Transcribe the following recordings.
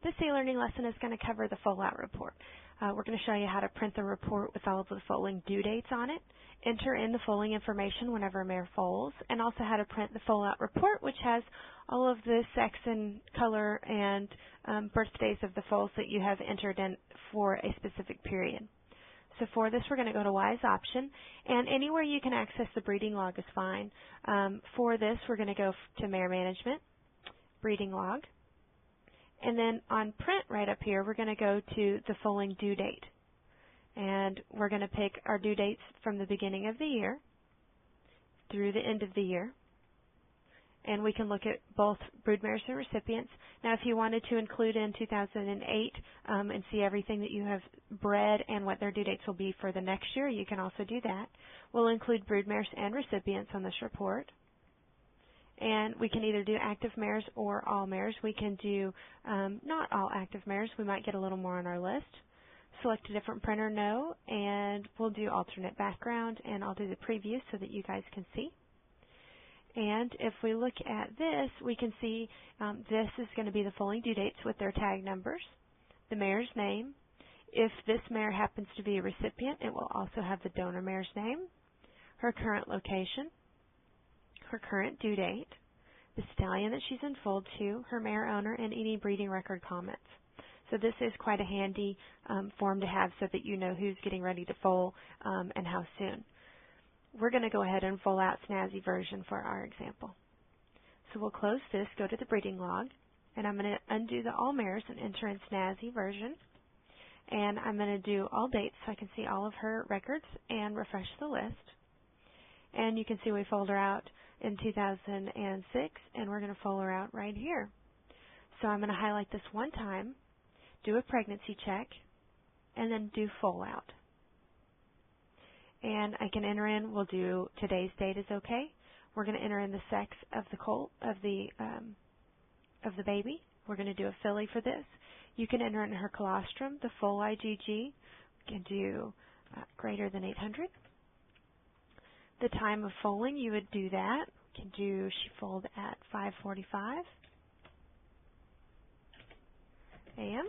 This e-learning lesson is going to cover the Foal Out Report. We're going to show you how to print the report with all of the foaling due dates on it, enter in the foaling information whenever a mare foals, and also how to print the Foal Out Report, which has all of the sex and color and birthdays of the foals that you have entered in for a specific period. So for this, we're going to go to Wise Option, and anywhere you can access the breeding log is fine. For this, we're going to go to Mare Management, Breeding Log. And then on print right up here, we're going to go to the foaling due date. And we're going to pick our due dates from the beginning of the year through the end of the year. And we can look at both broodmares and recipients. Now, if you wanted to include in 2008 and see everything that you have bred and what their due dates will be for the next year, you can also do that. We'll include broodmares and recipients on this report. And we can either do active mares or all mares. We can do not all active mares. We might get a little more on our list. Select a different printer, no, and we'll do alternate background, and I'll do the preview so that you guys can see. And if we look at this, we can see this is going to be the foaling due dates with their tag numbers, the mare's name. If this mare happens to be a recipient, it will also have the donor mare's name, her current location, her current due date, the stallion that she's enfoaled to, her mare owner, and any breeding record comments. So this is quite a handy form to have so that you know who's getting ready to foal and how soon. We're going to go ahead and foal out snazzy version for our example. So we'll close this, go to the breeding log, and I'm going to undo the all mares and enter in snazzy version. And I'm going to do all dates so I can see all of her records and refresh the list. And you can see we foaled her out in 2006, and we're going to foal her out right here. So I'm going to highlight this one time, do a pregnancy check, and then do foal out. And I can enter in, we'll do today's date is okay. We're going to enter in the sex of the colt, of the baby. We're going to do a filly for this. You can enter in her colostrum, the full IgG. We can do greater than 800. The time of foaling, you would do that. You can do, she foaled at 5:45 a.m.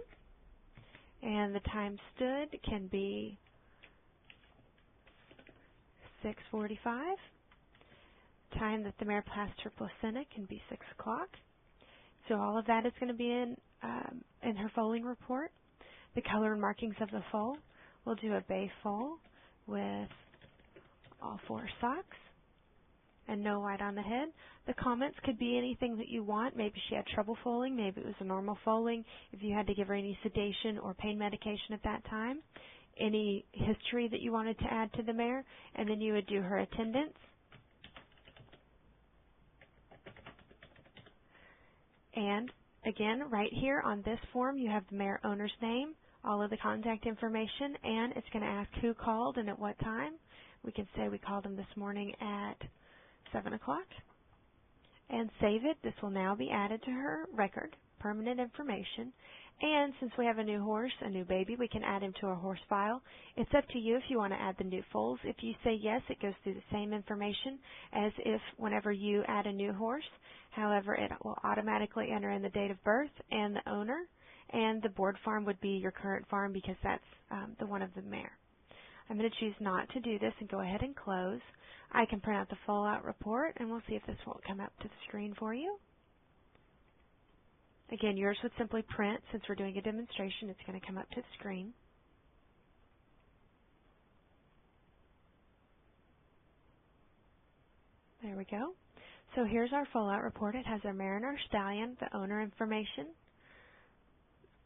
And the time stood can be 6:45. Time that the mare passed her placenta can be 6 o'clock. So all of that is going to be in her foaling report. The color and markings of the foal. We'll do a bay foal with all 4 socks and no white on the head. The comments could be anything that you want. Maybe she had trouble foaling. Maybe it was a normal foaling. If you had to give her any sedation or pain medication at that time. Any history that you wanted to add to the mare. And then you would do her attendance. And again, right here on this form, you have the mare owner's name, all of the contact information, and it's going to ask who called and at what time. We can say we called them this morning at 7 o'clock. And save it. This will now be added to her record, permanent information. And since we have a new horse, a new baby, we can add him to our horse file. It's up to you if you want to add the new foals. If you say yes, it goes through the same information as if whenever you add a new horse. However, it will automatically enter in the date of birth and the owner. And the board farm would be your current farm because that's the one of the mare. I'm going to choose not to do this and go ahead and close. I can print out the Foal Out report, and we'll see if this won't come up to the screen for you. Again, yours would simply print. Since we're doing a demonstration, it's going to come up to the screen. There we go. So here's our Foal Out report. It has our mare and our stallion, the owner information,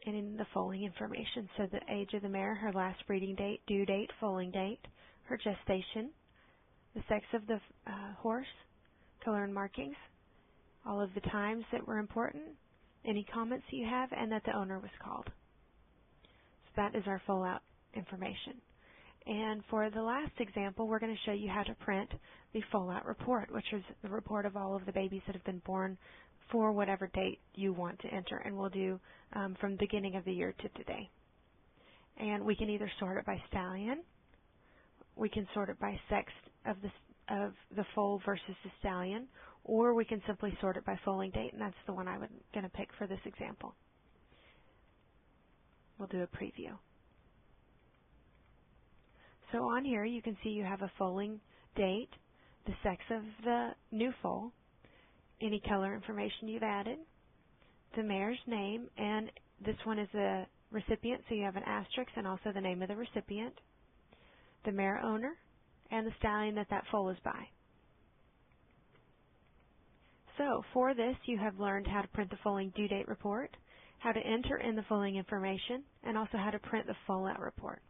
and in the foaling information. So the age of the mare, her last breeding date, due date, foaling date, her gestation, the sex of the horse, color and markings, all of the times that were important, any comments that you have, and that the owner was called. So that is our Foal Out information. And for the last example, we're going to show you how to print the Foal Out report, which is the report of all of the babies that have been born for whatever date you want to enter. And we'll do from the beginning of the year to today. And we can either sort it by stallion, we can sort it by sex of the foal versus the stallion, or we can simply sort it by foaling date, and that's the one I'm going to pick for this example. We'll do a preview. So on here you can see you have a foaling date, the sex of the new foal, any color information you've added, the mare's name, and this one is a recipient, so you have an asterisk and also the name of the recipient, the mare owner, and the stallion that foal is by. So for this you have learned how to print the foaling due date report, how to enter in the foaling information, and also how to print the foal out report.